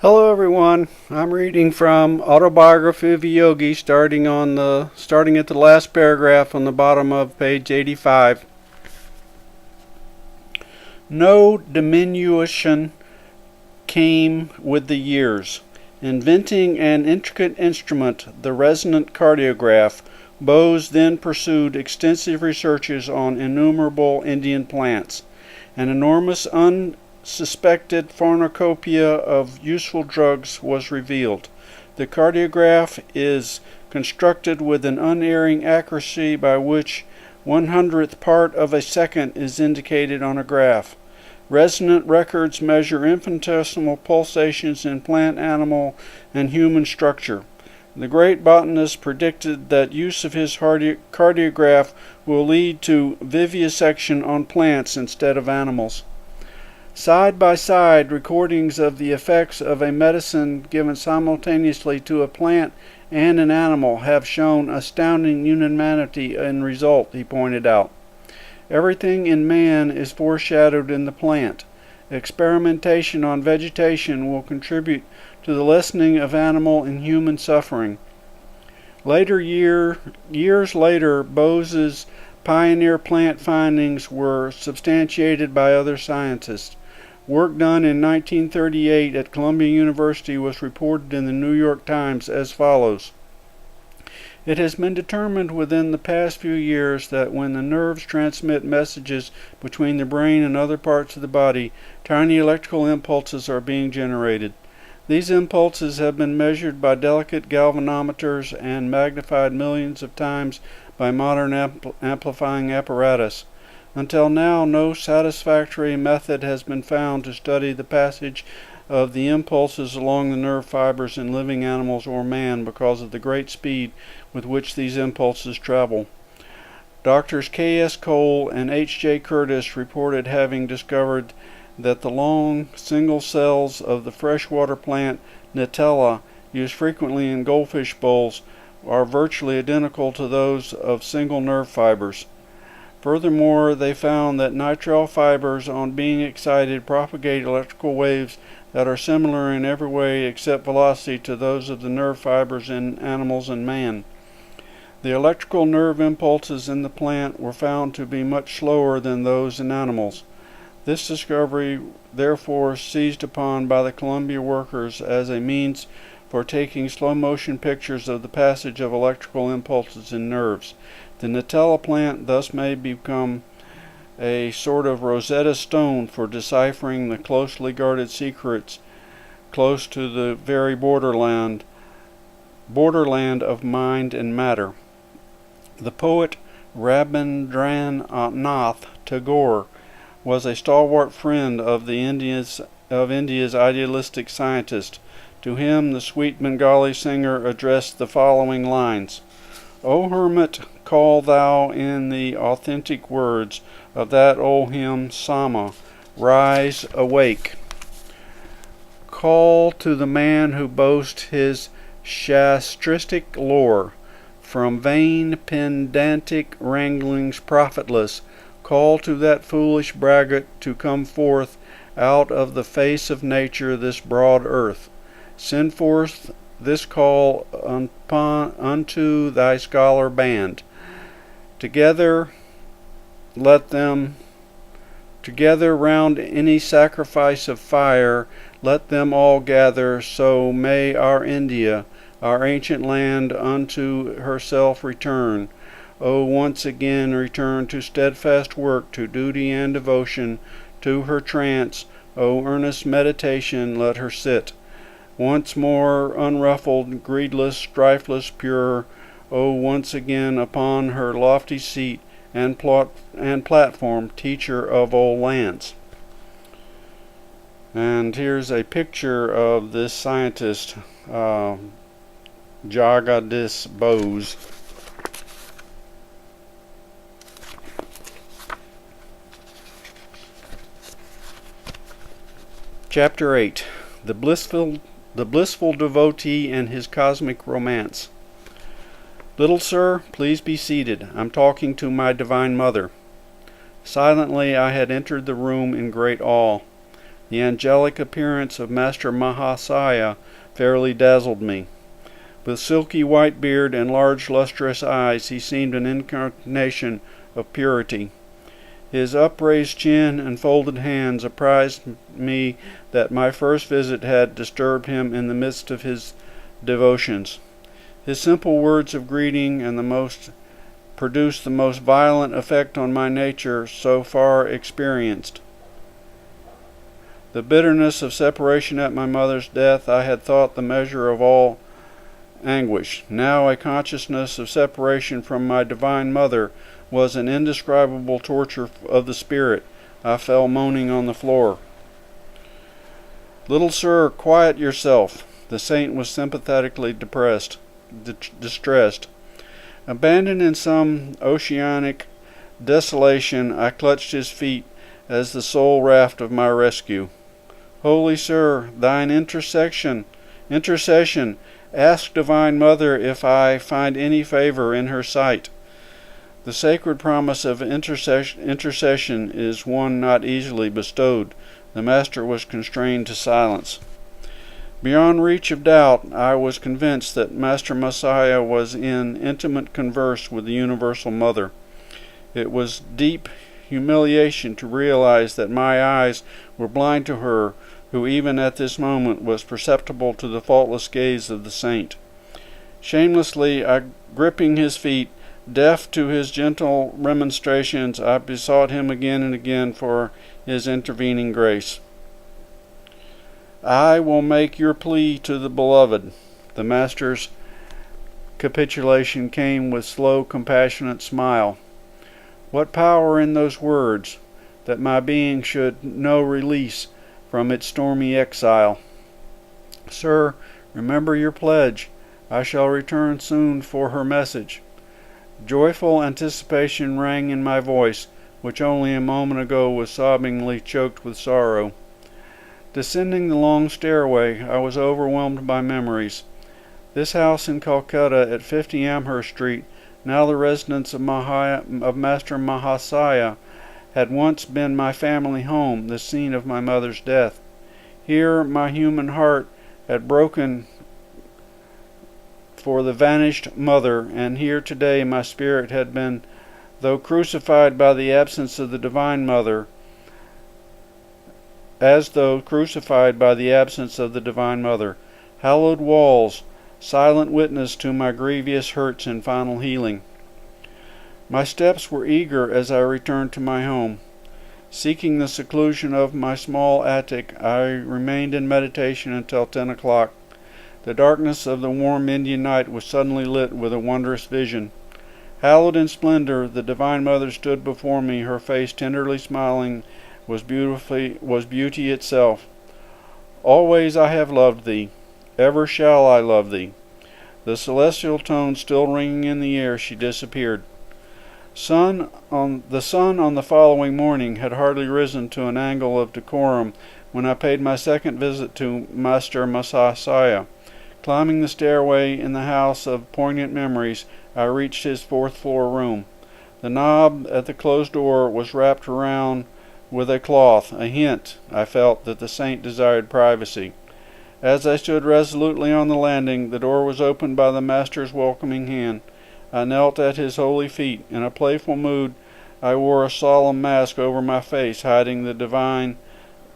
Hello everyone. I'm reading from Autobiography of a Yogi starting at the last paragraph on the bottom of page 85. No diminution came with the years. Inventing an intricate instrument, the resonant cardiograph, Bose then pursued extensive researches on innumerable Indian plants. An enormous unsuspected pharmacopoeia of useful drugs was revealed. The cardiograph is constructed with an unerring accuracy by which 1/100th part of a second is indicated on a graph. Resonant records measure infinitesimal pulsations in plant, animal, and human structure. The great botanist predicted that use of his cardiograph will lead to vivisection on plants instead of animals. Side by side, recordings of the effects of a medicine given simultaneously to a plant and an animal have shown astounding unanimity in result, he pointed out. Everything in man is foreshadowed in the plant. Experimentation on vegetation will contribute to the lessening of animal and human suffering. Years later, Bose's pioneer plant findings were substantiated by other scientists. Work done in 1938 at Columbia University was reported in the New York Times as follows. It has been determined within the past few years that when the nerves transmit messages between the brain and other parts of the body, tiny electrical impulses are being generated. These impulses have been measured by delicate galvanometers and magnified millions of times by modern amplifying apparatus. Until now, no satisfactory method has been found to study the passage of the impulses along the nerve fibers in living animals or man because of the great speed with which these impulses travel. Doctors K.S. Cole and H.J. Curtis reported having discovered that the long single cells of the freshwater plant Nutella, used frequently in goldfish bowls, are virtually identical to those of single nerve fibers. Furthermore, they found that nitrile fibers, on being excited, propagate electrical waves that are similar in every way except velocity to those of the nerve fibers in animals and man. The electrical nerve impulses in the plant were found to be much slower than those in animals. This discovery, therefore, seized upon by the Columbia workers as a means for taking slow-motion pictures of the passage of electrical impulses in nerves. The Nutella plant thus may become a sort of Rosetta Stone for deciphering the closely guarded secrets close to the very borderland of mind and matter. The poet Rabindranath Tagore was a stalwart friend of India's idealistic scientist. To him, the sweet Bengali singer addressed the following lines: O hermit, call thou in the authentic words of that old hymn Sama, rise, awake. Call to the man who boasts his shastristic lore, from vain pedantic wranglings profitless. Call to that foolish braggart to come forth out of the face of nature, this broad earth. Send forth this call unto thy scholar band. Together round any sacrifice of fire, let them all gather, so may our India, our ancient land, unto herself return. O once again return to steadfast work, to duty and devotion, to her trance, O earnest meditation, let her sit. Once more unruffled, greedless, strifeless, pure, O once again upon her lofty seat and platform, teacher of all lands. And here's a picture of this scientist, Jagadish Bose. Chapter 8. The blissful devotee and his cosmic romance. Little sir, please be seated. I'm talking to my divine mother. Silently I had entered the room in great awe. The angelic appearance of Master Mahasaya fairly dazzled me. With silky white beard and large lustrous eyes, he seemed an incarnation of purity. His upraised chin and folded hands apprised me that my first visit had disturbed him in the midst of his devotions. His simple words of greeting produced the most violent effect on my nature so far experienced. The bitterness of separation at my mother's death I had thought the measure of all anguish. Now a consciousness of separation from my divine mother was an indescribable torture of the spirit. I fell moaning on the floor. "Little sir, quiet yourself." The saint was sympathetically distressed. Abandoned in some oceanic desolation, I clutched his feet as the sole raft of my rescue. "Holy sir, thine intercession, ask Divine Mother if I find any favor in her sight." The sacred promise of intercession is one not easily bestowed. The master was constrained to silence. Beyond reach of doubt, I was convinced that Master Messiah was in intimate converse with the Universal Mother. It was deep humiliation to realize that my eyes were blind to her, who even at this moment was perceptible to the faultless gaze of the saint. Shamelessly, gripping his feet, deaf to his gentle remonstrations, I besought him again and again for his intervening grace. "I will make your plea to the beloved." The master's capitulation came with slow, compassionate smile. What power in those words, that my being should know release from its stormy exile. "Sir, remember your pledge. I shall return soon for her message." Joyful anticipation rang in my voice, which only a moment ago was sobbingly choked with sorrow. Descending the long stairway, I was overwhelmed by memories. This house in Calcutta at 50 Amherst Street, now the residence of Master Mahasaya, had once been my family home, the scene of my mother's death. Here my human heart had broken for the vanished mother, and here today my spirit had been, though crucified by the absence of the Divine Mother, Hallowed walls, silent witness to my grievous hurts and final healing. My steps were eager as I returned to my home. Seeking the seclusion of my small attic, I remained in meditation until 10 o'clock. The darkness of the warm Indian night was suddenly lit with a wondrous vision. Hallowed in splendor, the Divine Mother stood before me, her face tenderly smiling, was beauty itself. "Always I have loved thee, ever shall I love thee." The celestial tones still ringing in the air, she disappeared. The sun on the following morning had hardly risen to an angle of decorum when I paid my second visit to Master Mahasaya. Climbing the stairway in the house of poignant memories, I reached his fourth-floor room. The knob at the closed door was wrapped around with a cloth, a hint, I felt, that the saint desired privacy. As I stood resolutely on the landing, the door was opened by the master's welcoming hand. I knelt at his holy feet. In a playful mood, I wore a solemn mask over my face, hiding the divine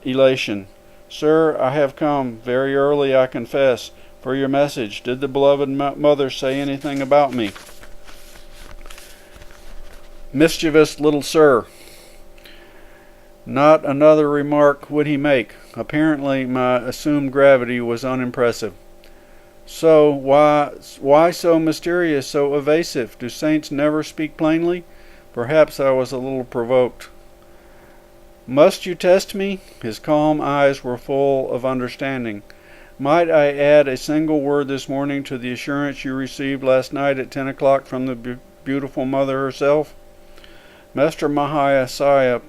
elation. "Sir, I have come, very early I confess, for your message. Did the beloved mother say anything about me?" Mischievous little sir. Not another remark would he make. Apparently my assumed gravity was unimpressive. "So, why so mysterious, so evasive? Do saints never speak plainly?" Perhaps I was a little provoked. "Must you test me?" His calm eyes were full of understanding. "Might I add a single word this morning to the assurance you received last night at 10 o'clock from the beautiful mother herself?" Master Mahasaya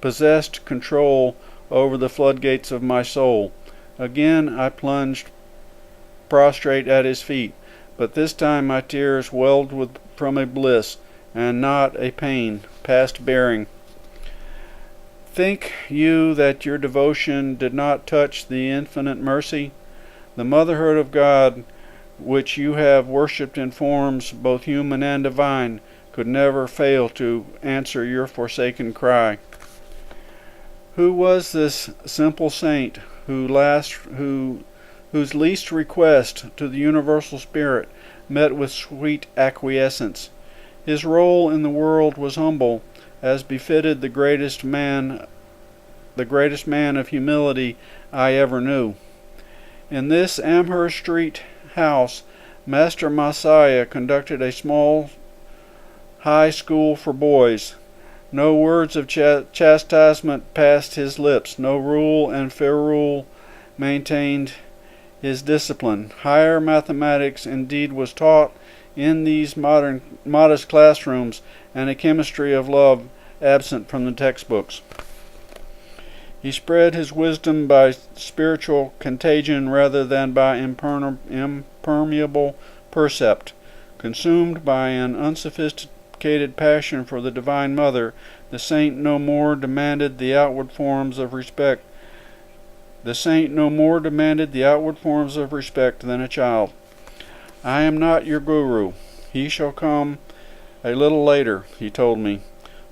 possessed control over the floodgates of my soul. Again I plunged prostrate at his feet, but this time my tears welled from a bliss, and not a pain, past bearing. Think you that your devotion did not touch the infinite mercy? The motherhood of God, which you have worshipped in forms both human and divine, could never fail to answer your forsaken cry. Who was this simple saint whose least request to the universal spirit met with sweet acquiescence? His role in the world was humble, as befitted the greatest man of humility I ever knew. In this Amherst Street house, Master Messiah conducted a small high school for boys. No words of chastisement passed his lips. No rule and ferule maintained his discipline. Higher mathematics indeed was taught in these modest classrooms, and a chemistry of love absent from the textbooks. He spread his wisdom by spiritual contagion rather than by impermeable percept. Consumed by an unsophisticated passion for the Divine Mother, the saint no more demanded the outward forms of respect than a child. I am not your guru. He shall come a little later, he told me.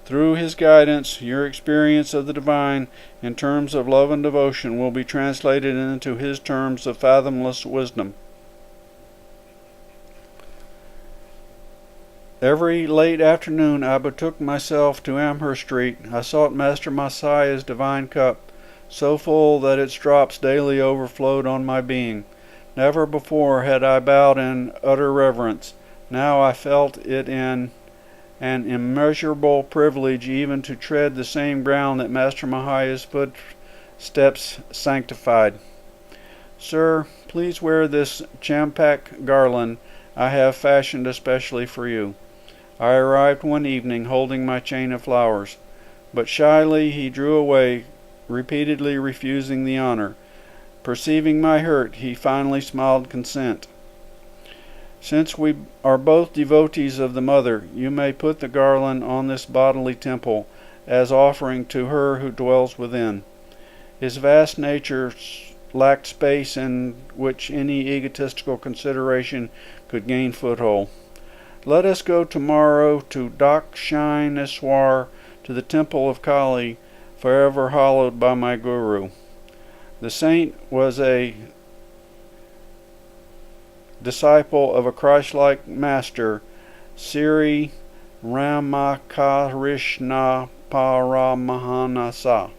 Through his guidance, your experience of the divine in terms of love and devotion will be translated into his terms of fathomless wisdom. Every late afternoon I betook myself to Amherst Street. I sought Master Messiah's divine cup, so full that its drops daily overflowed on my being. Never before had I bowed in utter reverence. Now I felt it in an immeasurable privilege even to tread the same ground that Master Messiah's footsteps sanctified. Sir, please wear this champak garland I have fashioned especially for you. I arrived one evening holding my chain of flowers, but shyly he drew away, repeatedly refusing the honor. Perceiving my hurt, he finally smiled consent. Since we are both devotees of the Mother, you may put the garland on this bodily temple as offering to her who dwells within. His vast nature lacked space in which any egotistical consideration could gain foothold. Let us go tomorrow to Dakshineswar, to the temple of Kali, forever hallowed by my guru. The saint was a disciple of a Christ-like master, Sri Ramakrishna Paramahansa.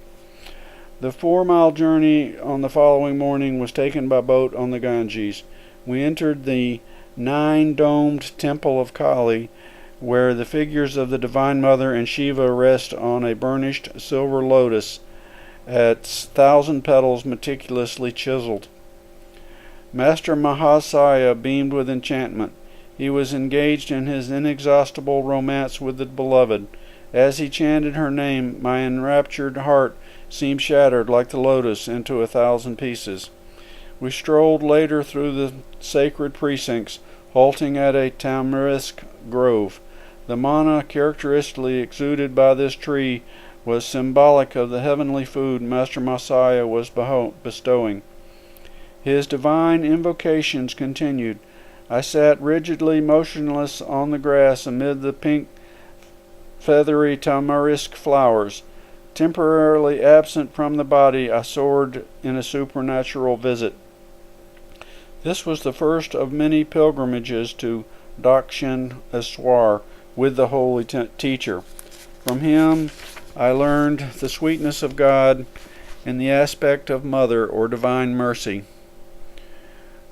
The 4-mile journey on the following morning was taken by boat on the Ganges. We entered the 9-domed temple of Kali, where the figures of the Divine Mother and Shiva rest on a burnished silver lotus, its 1,000 petals meticulously chiseled. Master Mahasaya beamed with enchantment. He was engaged in his inexhaustible romance with the beloved. As he chanted her name, my enraptured heart seemed shattered like the lotus into 1,000 pieces. We strolled later through the sacred precincts, halting at a tamarisk grove. The mana characteristically exuded by this tree was symbolic of the heavenly food Master Messiah was bestowing. His divine invocations continued. I sat rigidly motionless on the grass amid the pink, feathery tamarisk flowers. Temporarily absent from the body, I soared in a supernatural visit. This was the first of many pilgrimages to Dakshineswar with the holy teacher. From him I learned the sweetness of God in the aspect of Mother or Divine Mercy.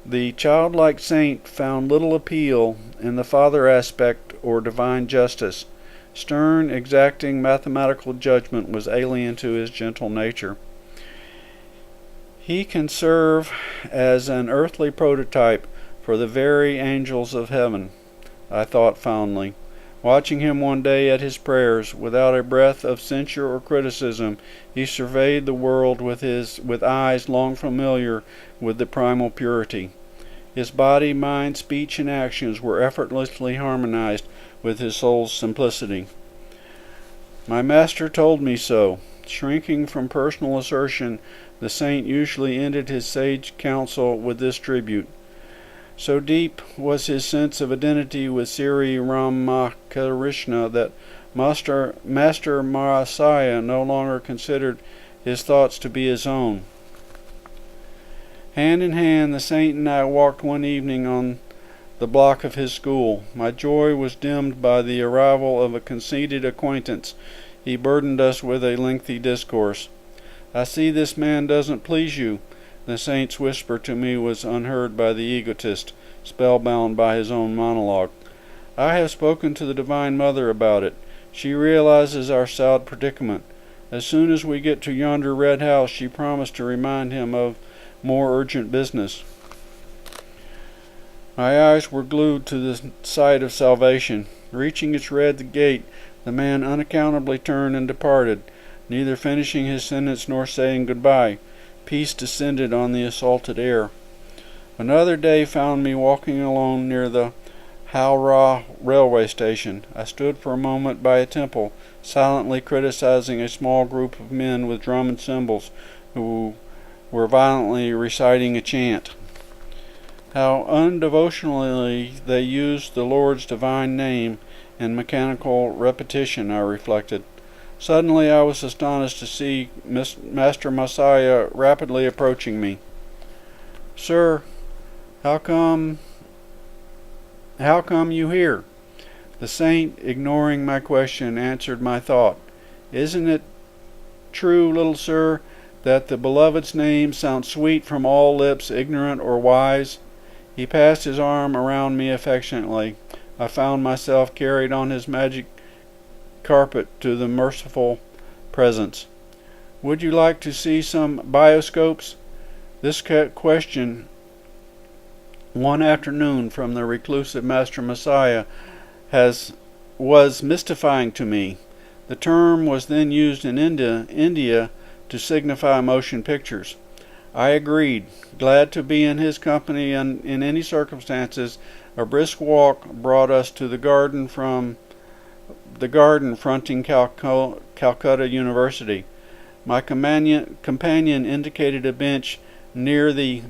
The childlike saint found little appeal in the Father aspect or Divine Justice. Stern, exacting mathematical judgment was alien to his gentle nature. He can serve as an earthly prototype for the very angels of heaven, I thought fondly. Watching him one day at his prayers, without a breath of censure or criticism, he surveyed the world with eyes long familiar with the primal purity. His body, mind, speech, and actions were effortlessly harmonized with his soul's simplicity. My master told me so. Shrinking from personal assertion, the saint usually ended his sage counsel with this tribute. So deep was his sense of identity with Sri Ramakrishna that Master Mahasaya no longer considered his thoughts to be his own. Hand in hand, the saint and I walked one evening on the block of his school. My joy was dimmed by the arrival of a conceited acquaintance. He burdened us with a lengthy discourse. "I see this man doesn't please you." The saint's whisper to me was unheard by the egotist, spellbound by his own monologue. "I have spoken to the Divine Mother about it. She realizes our sad predicament. As soon as we get to yonder red house, she promised to remind him of more urgent business." My eyes were glued to the sight of salvation. Reaching its red gate, the man unaccountably turned and departed, neither finishing his sentence nor saying goodbye. Peace descended on the assaulted air. Another day found me walking alone near the Howrah railway station. I stood for a moment by a temple, silently criticizing a small group of men with drum and cymbals who were violently reciting a chant. How undevotionally they used the Lord's divine name in mechanical repetition, I reflected. Suddenly I was astonished to see Master Messiah rapidly approaching me. "Sir, how come you here?" The saint, ignoring my question, answered my thought. "Isn't it true, little sir, that the beloved's name sounds sweet from all lips, ignorant or wise?" He passed his arm around me affectionately. I found myself carried on his magic carpet to the merciful presence. "Would you like to see some bioscopes?" This question, one afternoon from the reclusive Master Messiah, was mystifying to me. The term was then used in India to signify motion pictures. I agreed, glad to be in his company, and in any circumstances. A brisk walk brought us to the garden fronting Calcutta University. My companion indicated a bench near the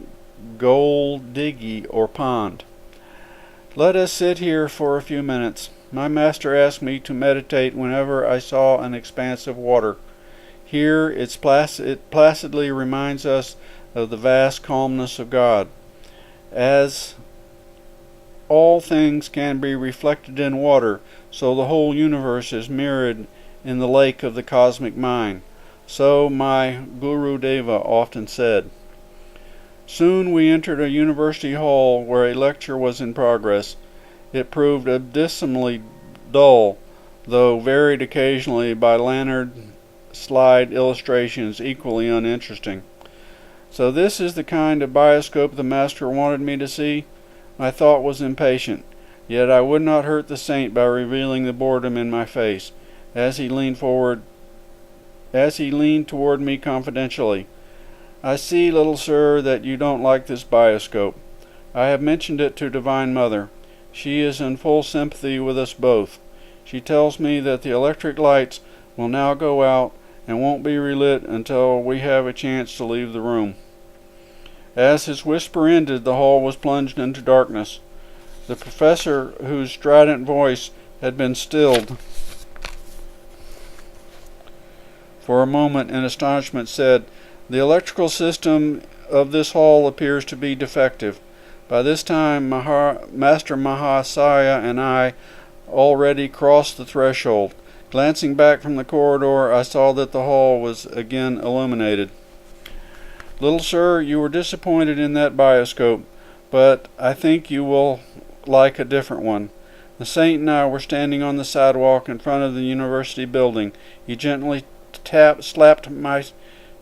Goldiggy or pond. "Let us sit here for a few minutes." My master asked me to meditate whenever I saw an expanse of water. Here it placidly reminds us of the vast calmness of God. As all things can be reflected in water, so the whole universe is mirrored in the lake of the cosmic mind. So my Guru Deva often said. Soon we entered a university hall where a lecture was in progress. It proved abysmally dull, though varied occasionally by lantern slide illustrations equally uninteresting. So this is the kind of bioscope the master wanted me to see? My thought was impatient, yet I would not hurt the saint by revealing the boredom in my face. As he leaned toward me confidentially, "I see, little sir, that you don't like this bioscope. I have mentioned it to Divine Mother. She is in full sympathy with us both. She tells me that the electric lights will now go out and won't be relit until we have a chance to leave the room." As his whisper ended, the hall was plunged into darkness. The professor, whose strident voice had been stilled for a moment in astonishment, said, "The electrical system of this hall appears to be defective." By this time, Master Mahasaya and I already crossed the threshold. Glancing back from the corridor, I saw that the hall was again illuminated. "Little sir, you were disappointed in that bioscope, but I think you will like a different one." The saint and I were standing on the sidewalk in front of the university building. He gently slapped my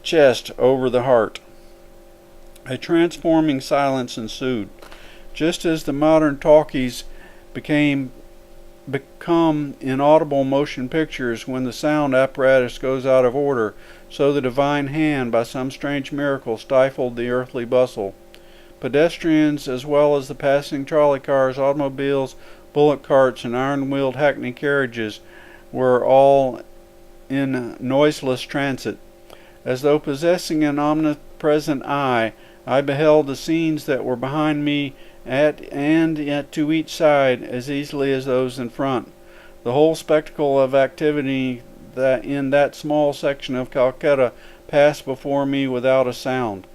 chest over the heart. A transforming silence ensued. Just as the modern talkies become inaudible motion pictures when the sound apparatus goes out of order, so the divine hand, by some strange miracle, stifled the earthly bustle. Pedestrians, as well as the passing trolley cars, automobiles, bullock carts, and iron-wheeled hackney carriages, were all in noiseless transit. As though possessing an omnipresent eye, I beheld the scenes that were behind me to each side as easily as those in front. The whole spectacle of activity that in that small section of Calcutta passed before me without a sound.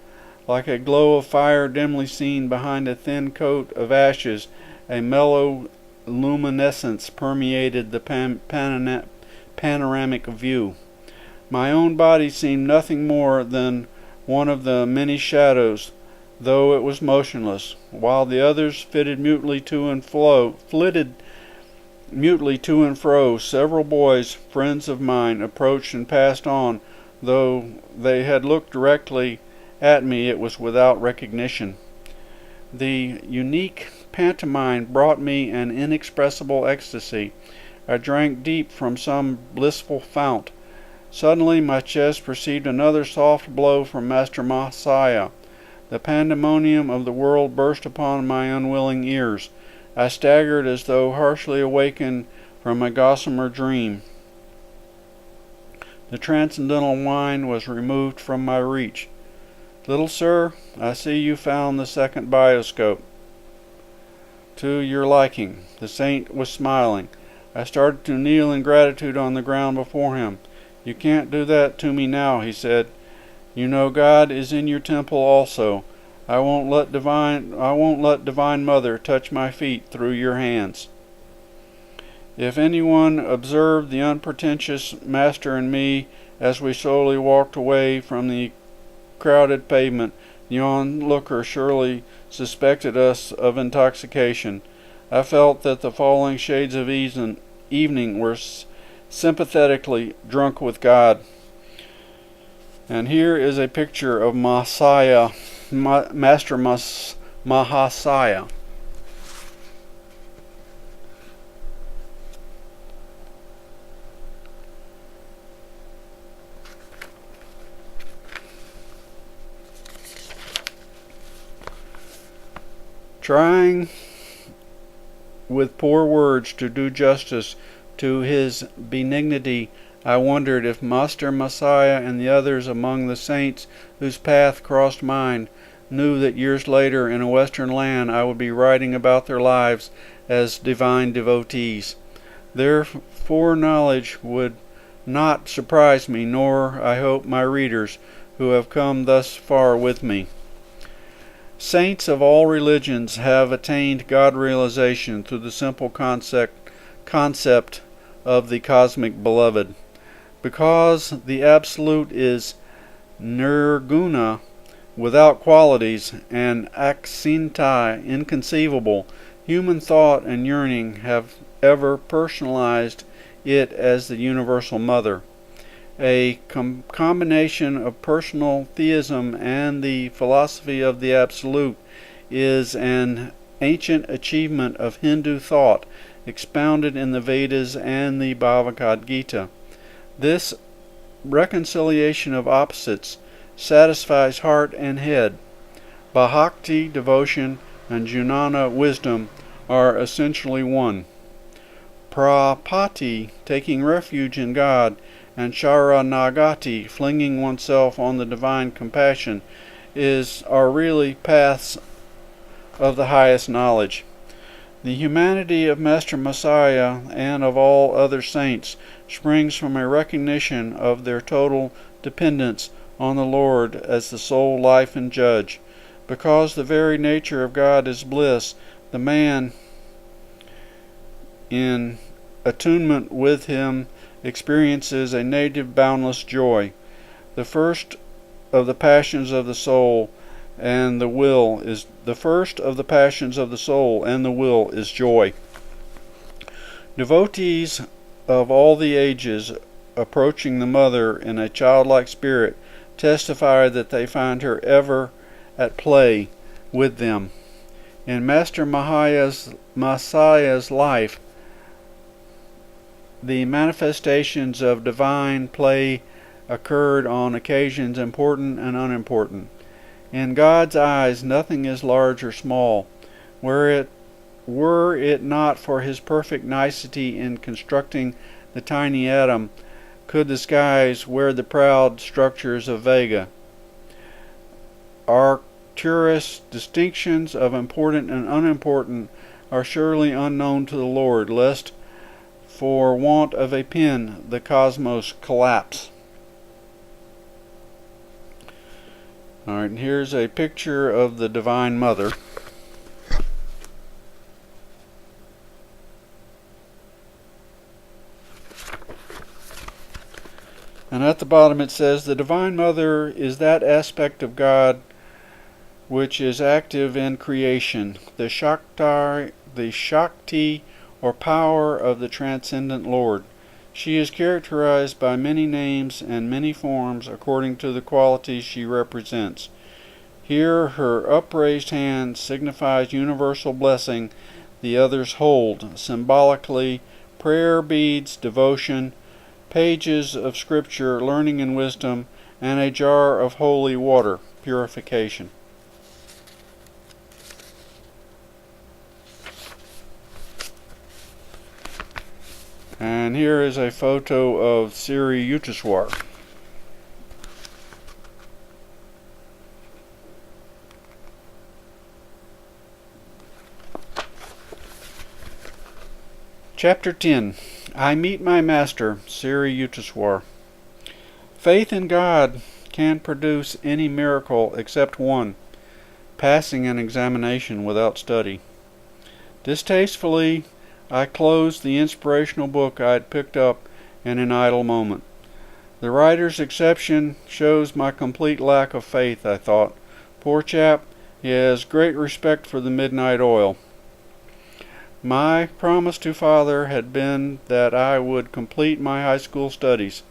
Like a glow of fire dimly seen behind a thin coat of ashes, a mellow luminescence permeated the panoramic view. My own body seemed nothing more than one of the many shadows, though it was motionless, while the others flitted mutely to and fro. Several boys, friends of mine, approached and passed on. Though they had looked directly at me, it was without recognition. The unique pantomime brought me an inexpressible ecstasy. I drank deep from some blissful fount. Suddenly my chest perceived another soft blow from Master Messiah. The pandemonium of the world burst upon my unwilling ears. I staggered as though harshly awakened from a gossamer dream. The transcendental wine was removed from my reach. "Little sir, I see you found the second bioscope to your liking." The saint was smiling. I started to kneel in gratitude on the ground before him. "You can't do that to me now," he said. "You know God is in your temple also. I won't let Divine Mother touch my feet through your hands." If anyone observed the unpretentious master and me as we slowly walked away from the crowded pavement, the onlooker surely suspected us of intoxication. I felt that the falling shades of evening were sympathetically drunk with God. And here is a picture of Master Mahasaya. Trying with poor words to do justice to his benignity, I wondered if Master Messiah and the others among the saints whose path crossed mine knew that years later in a western land I would be writing about their lives as divine devotees. Their foreknowledge would not surprise me, nor, I hope, my readers who have come thus far with me. Saints of all religions have attained God realization through the simple concept of the cosmic beloved. Because the Absolute is nirguna, without qualities, and aksinta, inconceivable, human thought and yearning have ever personalized it as the universal mother. A combination of personal theism and the philosophy of the Absolute is an ancient achievement of Hindu thought, expounded in the Vedas and the Bhagavad Gita. This reconciliation of opposites satisfies heart and head. Bhakti, devotion, and jnana, wisdom, are essentially one. Prapati, taking refuge in God, and Sharanagati, flinging oneself on the divine compassion, are really paths of the highest knowledge. The humanity of Master Messiah and of all other saints springs from a recognition of their total dependence on the Lord as the sole life and judge. Because the very nature of God is bliss, the man, in attunement with him, experiences a native boundless joy. The first of the passions of the soul and the will is joy. Devotees of all the ages, approaching the mother in a childlike spirit, testify that they find her ever at play with them. In Master Messiah's life, the manifestations of divine play occurred on occasions important and unimportant. In God's eyes, nothing is large or small. Were it not for his perfect nicety in constructing the tiny atom, could the skies wear the proud structures of Vega? Arcturus, distinctions of important and unimportant are surely unknown to the Lord, lest for want of a pen the cosmos collapse. Alright, and here's a picture of the Divine Mother. And at the bottom it says, the Divine Mother is that aspect of God which is active in creation, the Shakti or power of the transcendent Lord. She is characterized by many names and many forms according to the qualities she represents. Here her upraised hand signifies universal blessing, the others hold, symbolically, prayer, beads, devotion, pages of scripture, learning and wisdom, and a jar of holy water, purification. And here is a photo of Sri Yukteswar. Chapter 10. I Meet My Master, Sri Yukteswar. Faith in God can produce any miracle except one, passing an examination without study. Distastefully, I closed the inspirational book I had picked up in an idle moment. The writer's exception shows my complete lack of faith, I thought. Poor chap, he has great respect for the midnight oil. My promise to Father had been that I would complete my high school studies.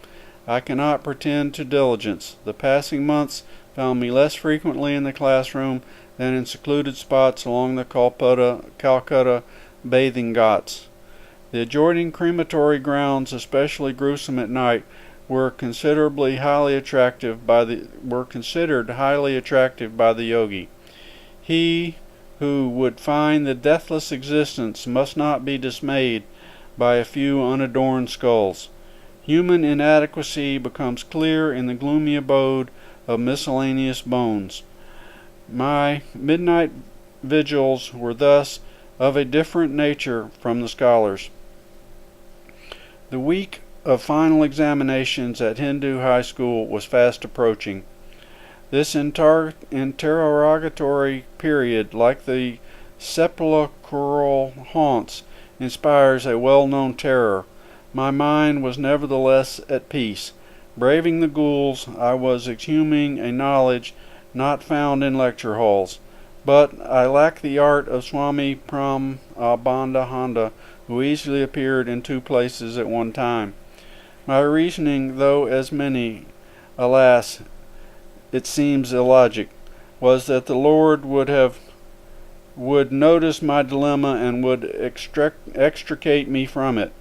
I cannot pretend to diligence. The passing months found me less frequently in the classroom than in secluded spots along the Calcutta bathing ghats. The adjoining crematory grounds, especially gruesome at night, were considered highly attractive by the yogi. He who would find the deathless existence must not be dismayed by a few unadorned skulls. Human inadequacy becomes clear in the gloomy abode of miscellaneous bones. My midnight vigils were thus of a different nature from the scholars. The week of final examinations at Hindu High School was fast approaching. This interrogatory period, like the sepulchral haunts, inspires a well-known terror. My mind was nevertheless at peace. Braving the ghouls, I was exhuming a knowledge not found in lecture halls. But I lack the art of Swami Prabandhananda, who easily appeared in two places at one time. My reasoning, though as many, alas, it seems illogic, was that the Lord would notice my dilemma and would extricate me from it.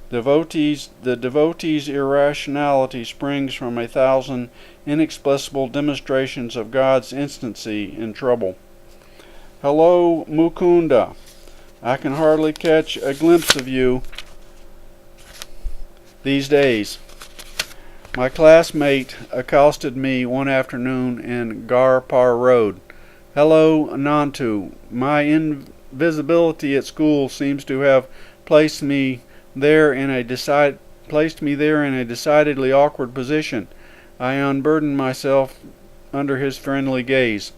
The devotee's irrationality springs from 1,000 inexplicable demonstrations of God's instancy in trouble. Hello, Mukunda. I can hardly catch a glimpse of you these days. My classmate accosted me one afternoon in Garpar Road. Hello, Nantu. My invisibility at school seems to have placed me there in a decidedly awkward position. I unburdened myself under his friendly gaze.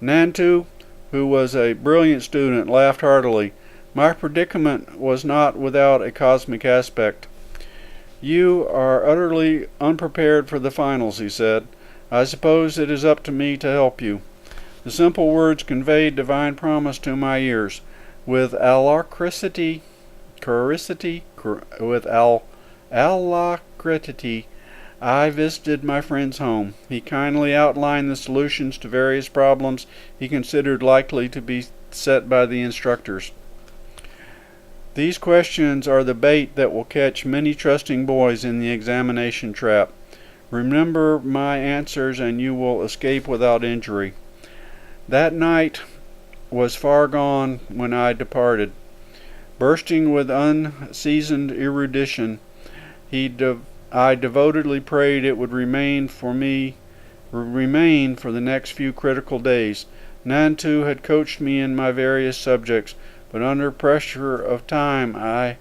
Nantu, who was a brilliant student, laughed heartily. My predicament was not without a cosmic aspect. You are utterly unprepared for the finals, he said. I suppose it is up to me to help you. The simple words conveyed divine promise to my ears. With alacrity, I visited my friend's home. He kindly outlined the solutions to various problems he considered likely to be set by the instructors. These questions are the bait that will catch many trusting boys in the examination trap. Remember my answers and you will escape without injury. That night was far gone when I departed. Bursting with unseasoned erudition, he I devotedly prayed it would remain for the next few critical days. Nantu had coached me in my various subjects, but under pressure of time I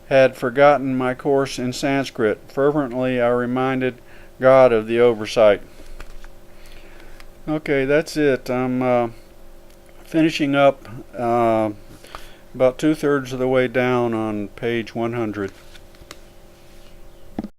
had forgotten my course in Sanskrit. Fervently I reminded God of the oversight. Okay, that's it. I'm finishing up about 2/3 of the way down on page 100.